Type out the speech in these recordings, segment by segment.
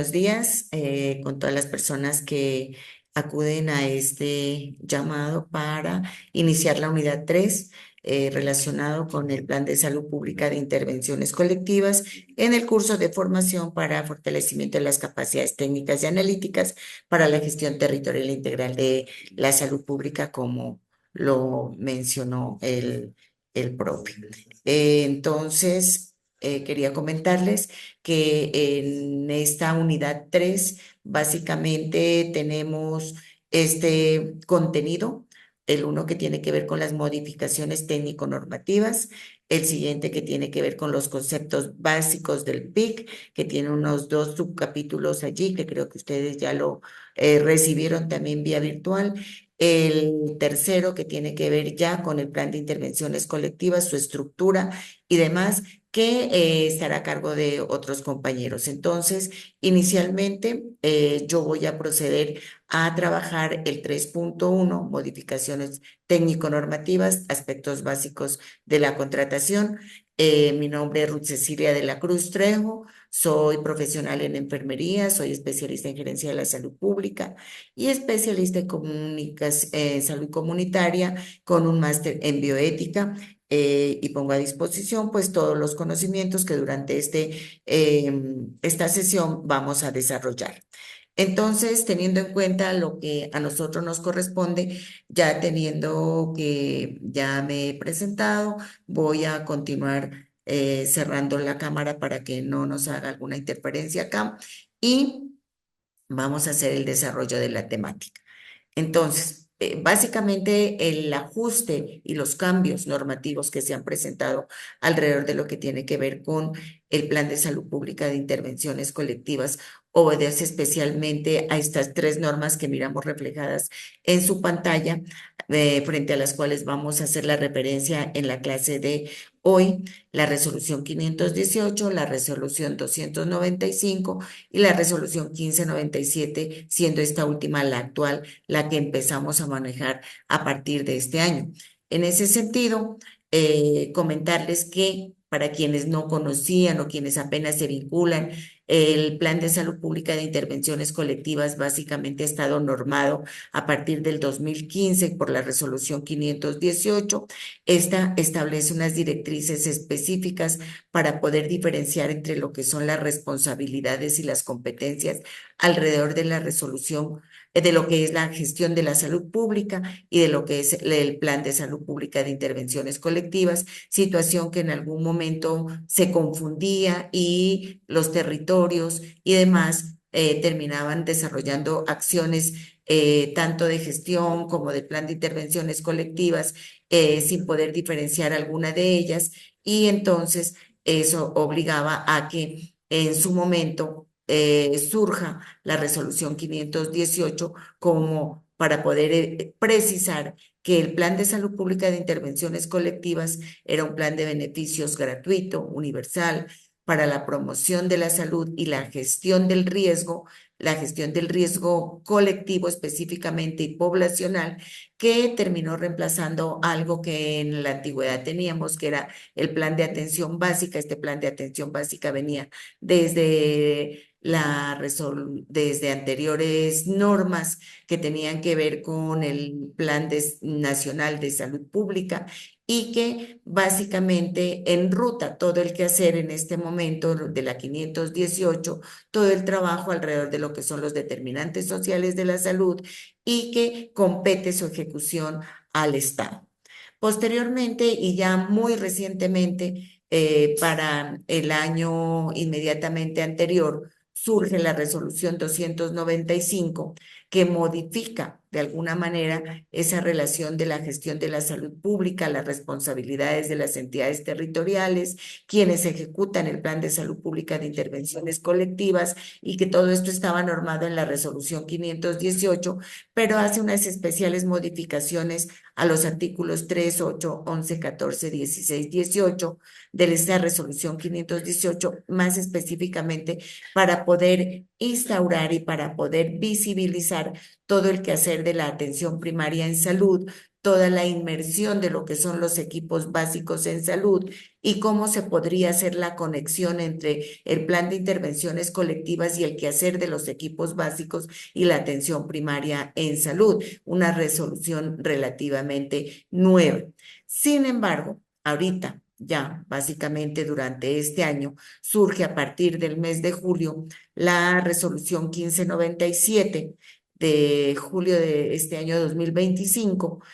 buenos días con todas las personas que acuden a este llamado para iniciar la unidad 3 relacionado con el Plan de Salud Pública de Intervenciones Colectivas en el curso de formación para fortalecimiento de las capacidades técnicas y analíticas para la gestión territorial integral de la salud pública, como lo mencionó el propio. Quería comentarles que en esta unidad 3 básicamente tenemos este contenido, el uno que tiene que ver con las modificaciones técnico-normativas, el siguiente que tiene que ver con los conceptos básicos del PIC, que tiene unos dos subcapítulos allí, que creo que ustedes ya lo recibieron también vía virtual. El tercero que tiene que ver ya con el plan de intervenciones colectivas, su estructura y demás, que estará a cargo de otros compañeros. Entonces, inicialmente yo voy a proceder a trabajar el 3.1, modificaciones técnico-normativas, aspectos básicos de la contratación. Mi nombre es Ruth Cecilia de la Cruz Trejo, soy profesional en enfermería, soy especialista en gerencia de la salud pública y especialista en salud comunitaria con un máster en bioética, y pongo a disposición pues todos los conocimientos que durante esta sesión vamos a desarrollar. Entonces, teniendo en cuenta lo que a nosotros nos corresponde, ya teniendo que ya me he presentado, voy a continuar cerrando la cámara para que no nos haga alguna interferencia acá y vamos a hacer el desarrollo de la temática. Entonces, básicamente el ajuste y los cambios normativos que se han presentado alrededor de lo que tiene que ver con el Plan de Salud Pública de Intervenciones Colectivas obedece especialmente a estas tres normas que miramos reflejadas en su pantalla, frente a las cuales vamos a hacer la referencia en la clase de hoy: la resolución 518, la resolución 295 y la resolución 1597, siendo esta última la actual, la que empezamos a manejar a partir de este año. En ese sentido, comentarles que para quienes no conocían o quienes apenas se vinculan, el Plan de Salud Pública de Intervenciones Colectivas básicamente ha estado normado a partir del 2015 por la resolución 518. Esta establece unas directrices específicas para poder diferenciar entre lo que son las responsabilidades y las competencias alrededor de la resolución, de lo que es la gestión de la salud pública y de lo que es el Plan de Salud Pública de Intervenciones Colectivas, situación que en algún momento se confundía y los territorios y demás terminaban desarrollando acciones tanto de gestión como de plan de intervenciones colectivas, sin poder diferenciar alguna de ellas, y entonces eso obligaba a que en su momento surja la resolución 518 como para poder precisar que el Plan de Salud Pública de Intervenciones Colectivas era un plan de beneficios gratuito, universal, para la promoción de la salud y la gestión del riesgo colectivo específicamente y poblacional, que terminó reemplazando algo que en la antigüedad teníamos, que era el plan de atención básica. Este plan de atención básica venía desde anteriores normas que tenían que ver con el Nacional de Salud Pública, y que básicamente enruta todo el quehacer en este momento de la 518, todo el trabajo alrededor de lo que son los determinantes sociales de la salud, y que compete su ejecución al Estado. Posteriormente, y ya muy recientemente, para el año inmediatamente anterior, surge la resolución 295, que modifica de alguna manera esa relación de la gestión de la salud pública, las responsabilidades de las entidades territoriales, quienes ejecutan el plan de salud pública de intervenciones colectivas, y que todo esto estaba normado en la resolución 518, pero hace unas especiales modificaciones a los artículos 3, 8, 11, 14, 16, 18 de esta resolución 518, más específicamente para poder instaurar y para poder visibilizar todo el quehacer de la atención primaria en salud, toda la inmersión de lo que son los equipos básicos en salud y cómo se podría hacer la conexión entre el plan de intervenciones colectivas y el quehacer de los equipos básicos y la atención primaria en salud, una resolución relativamente nueva. Sin embargo, ahorita, ya básicamente durante este año, surge a partir del mes de julio la resolución 1597 de julio de este año 2025,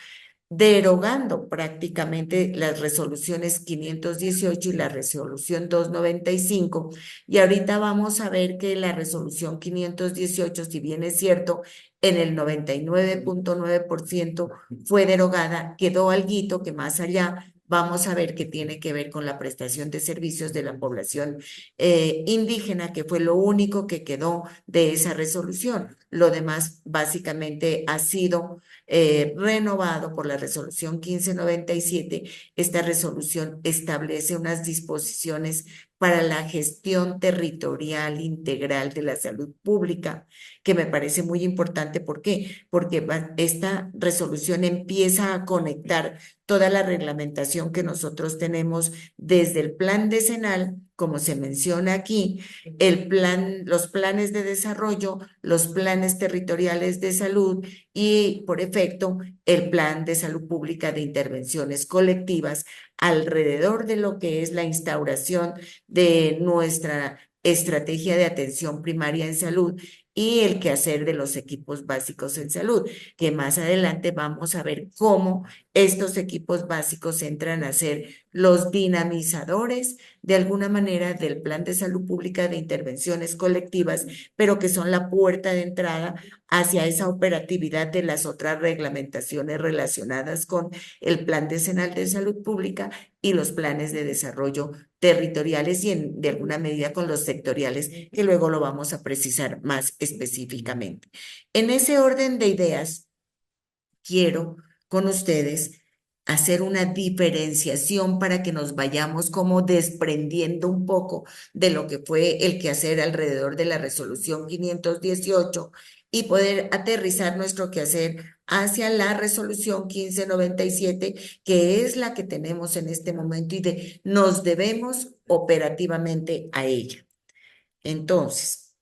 derogando prácticamente las resoluciones 518 y la resolución 295. Y ahorita vamos a ver que la resolución 518, si bien es cierto, en el 99.9% fue derogada, quedó alguito que más allá vamos a ver que tiene que ver con la prestación de servicios de la población indígena, que fue lo único que quedó de esa resolución. Lo demás básicamente ha sido renovado por la resolución 1597. Esta resolución establece unas disposiciones para la gestión territorial integral de la salud pública, que me parece muy importante. ¿Por qué? Porque esta resolución empieza a conectar toda la reglamentación que nosotros tenemos desde el plan decenal, como se menciona aquí, el plan, los planes de desarrollo, los planes territoriales de salud y, por efecto, el plan de salud pública de intervenciones colectivas alrededor de lo que es la instauración de nuestra estrategia de atención primaria en salud y el quehacer de los equipos básicos en salud, que más adelante vamos a ver cómo estos equipos básicos entran a ser los dinamizadores de alguna manera del plan de salud pública de intervenciones colectivas, pero que son la puerta de entrada hacia esa operatividad de las otras reglamentaciones relacionadas con el Plan Decenal de Salud Pública y los planes de desarrollo territoriales y de alguna medida con los sectoriales, que luego lo vamos a precisar más específicamente. En ese orden de ideas, quiero con ustedes hacer una diferenciación para que nos vayamos como desprendiendo un poco de lo que fue el quehacer alrededor de la resolución 518 y poder aterrizar nuestro quehacer hacia la resolución 1597, que es la que tenemos en este momento y nos debemos operativamente a ella. Entonces,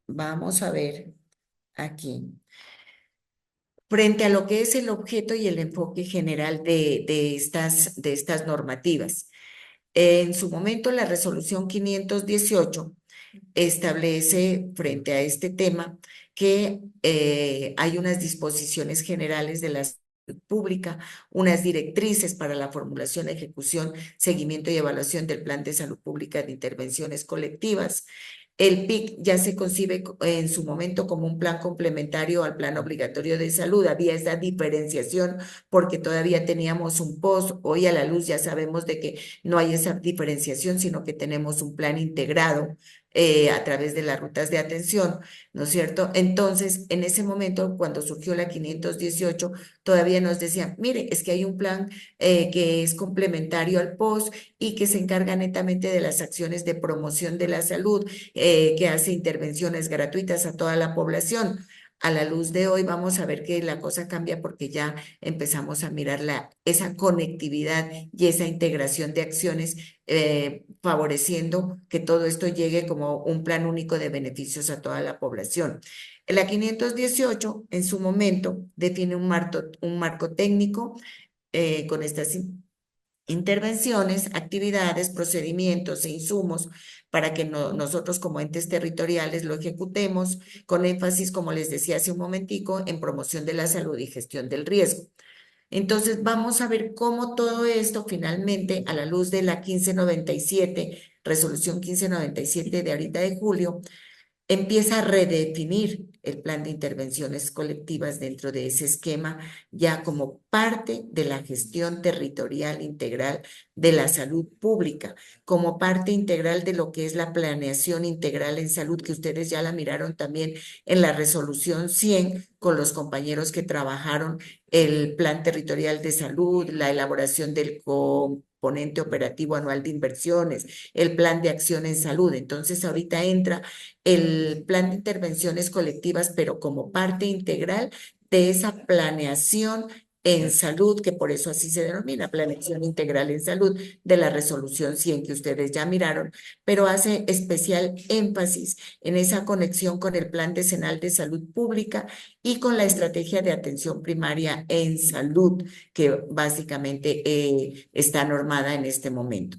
vamos a ver aquí. Frente a lo que es el objeto y el enfoque general de estas normativas. En su momento, la resolución 518 establece frente a este tema que hay unas disposiciones generales de la salud pública, unas directrices para la formulación, ejecución, seguimiento y evaluación del Plan de Salud Pública de Intervenciones Colectivas. El PIC ya se concibe en su momento como un plan complementario al plan obligatorio de salud. Había esa diferenciación porque todavía teníamos un POS. Hoy a la luz ya sabemos de que no hay esa diferenciación, sino que tenemos un plan integrado a través de las rutas de atención, ¿no es cierto? Entonces, en ese momento, cuando surgió la 518, todavía nos decían, mire, es que hay un plan que es complementario al POS y que se encarga netamente de las acciones de promoción de la salud, que hace intervenciones gratuitas a toda la población. A la luz de hoy vamos a ver que la cosa cambia porque ya empezamos a mirar esa conectividad y esa integración de acciones, favoreciendo que todo esto llegue como un plan único de beneficios a toda la población. La 518 en su momento define un marco técnico con estas intervenciones, actividades, procedimientos e insumos para que nosotros como entes territoriales lo ejecutemos con énfasis, como les decía hace un momentico, en promoción de la salud y gestión del riesgo. Entonces, vamos a ver cómo todo esto finalmente, a la luz de la 1597, resolución 1597 de ahorita de julio, empieza a redefinir el plan de intervenciones colectivas dentro de ese esquema, ya como parte de la gestión territorial integral de la salud pública, como parte integral de lo que es la planeación integral en salud, que ustedes ya la miraron también en la resolución 100 con los compañeros que trabajaron el plan territorial de salud, la elaboración del componente operativo anual de inversiones, el plan de acción en salud. Entonces, ahorita entra el plan de intervenciones colectivas, pero como parte integral de esa planeación en salud, que por eso así se denomina planeación integral en salud, de la resolución 100 que ustedes ya miraron, pero hace especial énfasis en esa conexión con el Plan Decenal de Salud Pública y con la estrategia de atención primaria en salud, que básicamente está normada en este momento.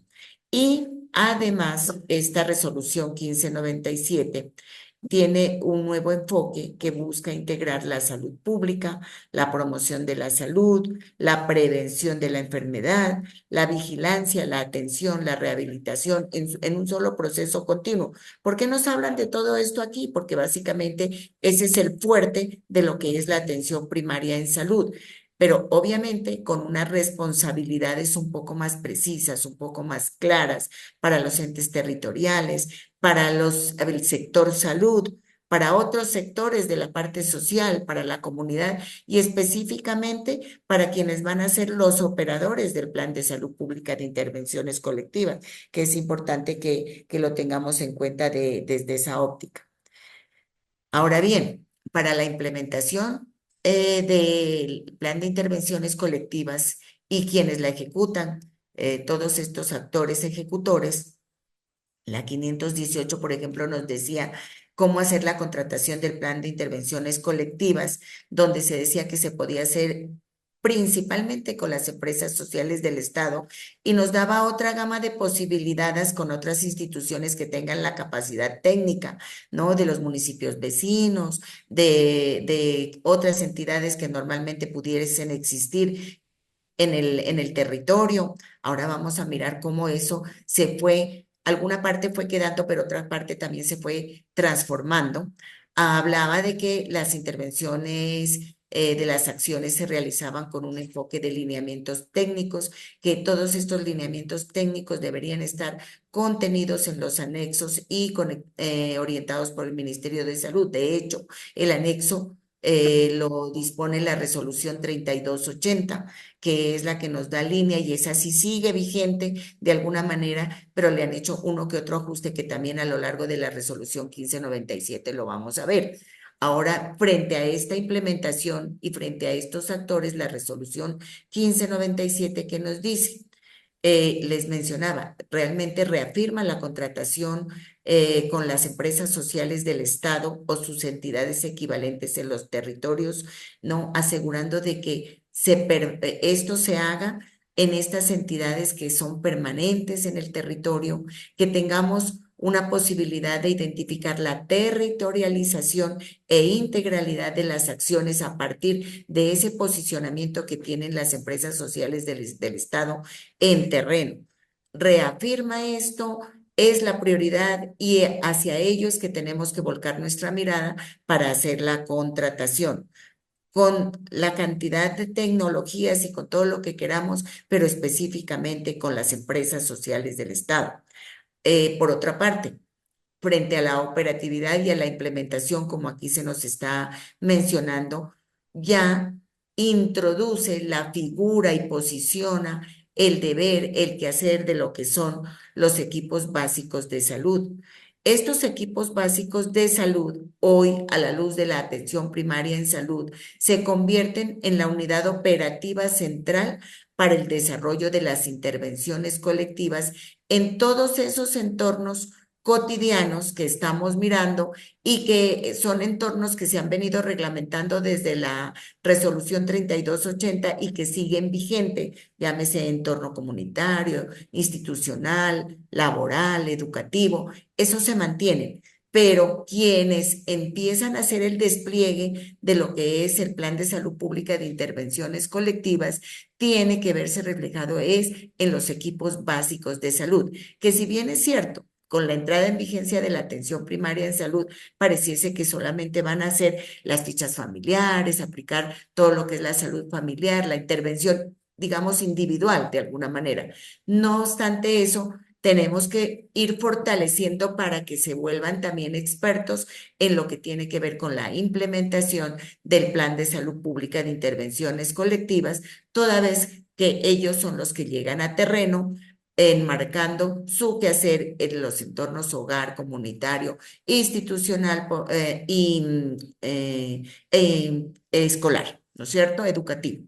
Y además, esta resolución 1597 tiene un nuevo enfoque que busca integrar la salud pública, la promoción de la salud, la prevención de la enfermedad, la vigilancia, la atención, la rehabilitación en un solo proceso continuo. ¿Por qué nos hablan de todo esto aquí? Porque básicamente ese es el fuerte de lo que es la atención primaria en salud, pero obviamente con unas responsabilidades un poco más precisas, un poco más claras para los entes territoriales, para el sector salud, para otros sectores de la parte social, para la comunidad y específicamente para quienes van a ser los operadores del Plan de Salud Pública de Intervenciones Colectivas, que es importante que lo tengamos en cuenta desde esa óptica. Ahora bien, para la implementación del plan de intervenciones colectivas y quienes la ejecutan, todos estos actores ejecutores, la 518, por ejemplo, nos decía cómo hacer la contratación del plan de intervenciones colectivas, donde se decía que se podía hacer principalmente con las empresas sociales del Estado y nos daba otra gama de posibilidades con otras instituciones que tengan la capacidad técnica, ¿no? De los municipios vecinos, de otras entidades que normalmente pudiesen existir en el territorio. Ahora vamos a mirar cómo eso se fue, alguna parte fue quedando, pero otra parte también se fue transformando. Hablaba de que las intervenciones de las acciones se realizaban con un enfoque de lineamientos técnicos, que todos estos lineamientos técnicos deberían estar contenidos en los anexos y orientados por el Ministerio de Salud. De hecho, el anexo lo dispone la resolución 3280, que es la que nos da línea y esa sí sigue vigente de alguna manera, pero le han hecho uno que otro ajuste que también a lo largo de la resolución 1597 lo vamos a ver. Ahora, frente a esta implementación y frente a estos actores, la resolución 1597 que nos dice, les mencionaba, realmente reafirma la contratación con las empresas sociales del Estado o sus entidades equivalentes en los territorios, ¿no? Asegurando de que esto se haga en estas entidades que son permanentes en el territorio, que tengamos una posibilidad de identificar la territorialización e integralidad de las acciones a partir de ese posicionamiento que tienen las empresas sociales del Estado en terreno. Reafirma esto, es la prioridad y hacia ello es que tenemos que volcar nuestra mirada para hacer la contratación con la cantidad de tecnologías y con todo lo que queramos, pero específicamente con las empresas sociales del Estado. Por otra parte, frente a la operatividad y a la implementación, como aquí se nos está mencionando, ya introduce la figura y posiciona el deber, el quehacer de lo que son los equipos básicos de salud. Estos equipos básicos de salud, hoy a la luz de la atención primaria en salud, se convierten en la unidad operativa central para el desarrollo de las intervenciones colectivas en todos esos entornos cotidianos que estamos mirando y que son entornos que se han venido reglamentando desde la resolución 3280 y que siguen vigente, llámese entorno comunitario, institucional, laboral, educativo, eso se mantiene. Pero quienes empiezan a hacer el despliegue de lo que es el Plan de Salud Pública de Intervenciones Colectivas, tiene que verse reflejado es en los equipos básicos de salud, que si bien es cierto, con la entrada en vigencia de la atención primaria en salud, pareciese que solamente van a hacer las fichas familiares, aplicar todo lo que es la salud familiar, la intervención, digamos, individual de alguna manera. No obstante eso, tenemos que ir fortaleciendo para que se vuelvan también expertos en lo que tiene que ver con la implementación del Plan de Salud Pública de Intervenciones Colectivas, toda vez que ellos son los que llegan a terreno enmarcando su quehacer en los entornos hogar, comunitario, institucional escolar, ¿no es cierto? Educativo.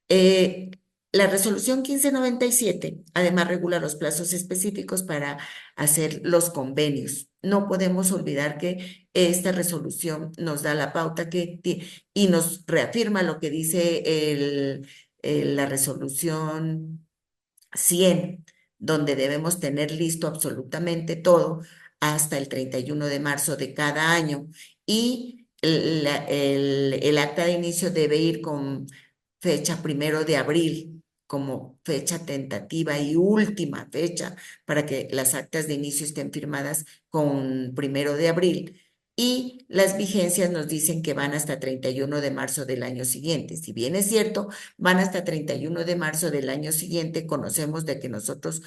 Eh, la resolución 1597 además regula los plazos específicos para hacer los convenios. No podemos olvidar que esta resolución nos da la pauta y nos reafirma lo que dice la resolución 100, donde debemos tener listo absolutamente todo hasta el 31 de marzo de cada año. Y el acta de inicio debe ir con fecha 1 de abril como fecha tentativa y última fecha para que las actas de inicio estén firmadas con 1 de abril. Y las vigencias nos dicen que van hasta 31 de marzo del año siguiente. Si bien es cierto, van hasta 31 de marzo del año siguiente. Conocemos de que nosotros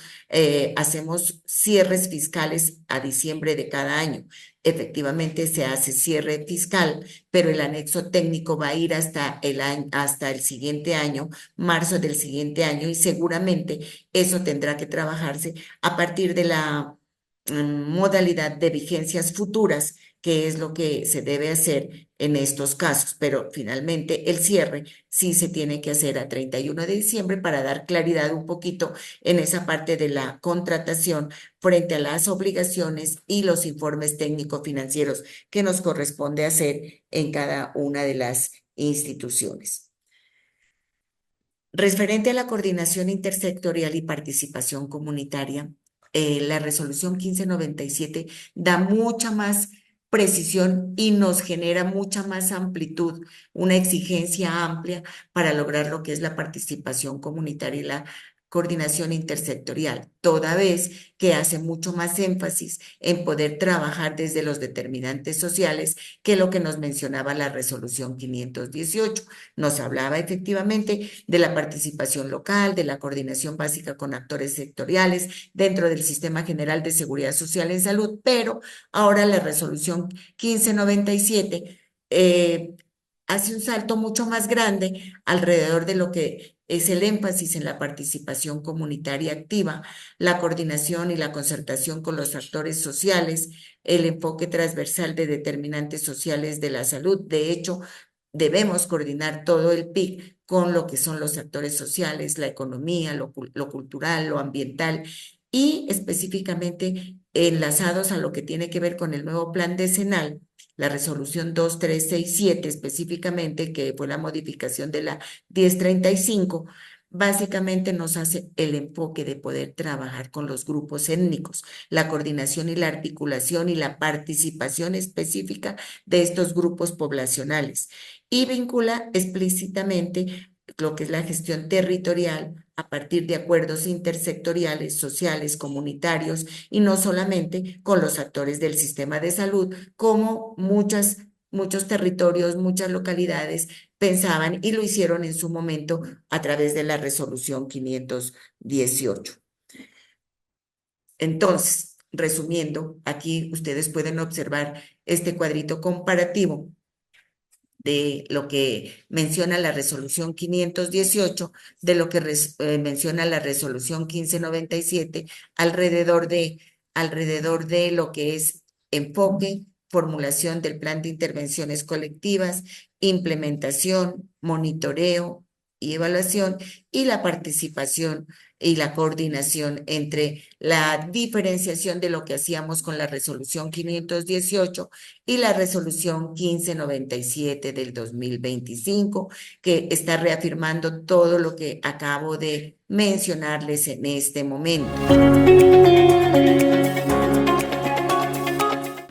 hacemos cierres fiscales a diciembre de cada año. Efectivamente se hace cierre fiscal, pero el anexo técnico va a ir hasta el siguiente año, marzo del siguiente año, y seguramente eso tendrá que trabajarse a partir de la modalidad de vigencias futuras, que es lo que se debe hacer en estos casos. Pero finalmente el cierre sí se tiene que hacer a 31 de diciembre para dar claridad un poquito en esa parte de la contratación frente a las obligaciones y los informes técnico-financieros que nos corresponde hacer en cada una de las instituciones. Referente a la coordinación intersectorial y participación comunitaria, la resolución 1597 da mucha más precisión y nos genera mucha más amplitud, una exigencia amplia para lograr lo que es la participación comunitaria y la coordinación intersectorial, toda vez que hace mucho más énfasis en poder trabajar desde los determinantes sociales que lo que nos mencionaba la resolución 518. Nos hablaba efectivamente de la participación local, de la coordinación básica con actores sectoriales dentro del Sistema General de Seguridad Social en Salud, pero ahora la resolución 1597 hace un salto mucho más grande alrededor de lo que es el énfasis en la participación comunitaria activa, la coordinación y la concertación con los actores sociales, el enfoque transversal de determinantes sociales de la salud. De hecho, debemos coordinar todo el PIC con lo que son los actores sociales, la economía, lo cultural, lo ambiental y específicamente enlazados a lo que tiene que ver con el nuevo plan decenal, la resolución 2367 específicamente, que fue la modificación de la 1035. Básicamente nos hace el enfoque de poder trabajar con los grupos étnicos, la coordinación y la articulación y la participación específica de estos grupos poblacionales y vincula explícitamente lo que es la gestión territorial a partir de acuerdos intersectoriales, sociales, comunitarios y no solamente con los actores del sistema de salud, como muchos territorios, muchas localidades pensaban y lo hicieron en su momento a través de la resolución 518. Entonces, resumiendo, aquí ustedes pueden observar este cuadrito comparativo de lo que menciona la resolución 518, de lo que menciona la resolución 1597, alrededor de lo que es enfoque, formulación del plan de intervenciones colectivas, implementación, monitoreo y evaluación, y la participación y la coordinación entre la diferenciación de lo que hacíamos con la resolución 518 y la resolución 1597 del 2025, que está reafirmando todo lo que acabo de mencionarles en este momento.